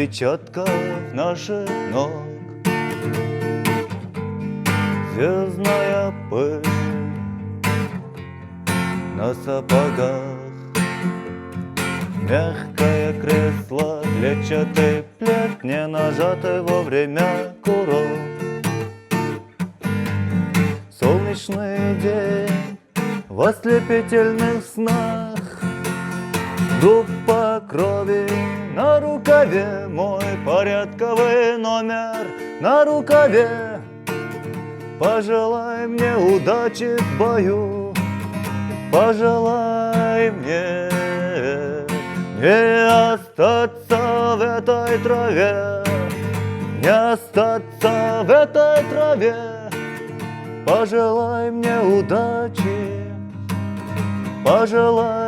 отпечатков наших ног. Звездная пыль на сапогах, мягкое кресло, клетчатый плед, не нажатый вовремя курок. Солнечный день в ослепительных снах, группа крови на рукаве, мой порядковый номер на рукаве. Пожелай мне удачи в бою, пожелай мне не остаться в этой траве, не остаться в этой траве. Пожелай мне удачи, пожелай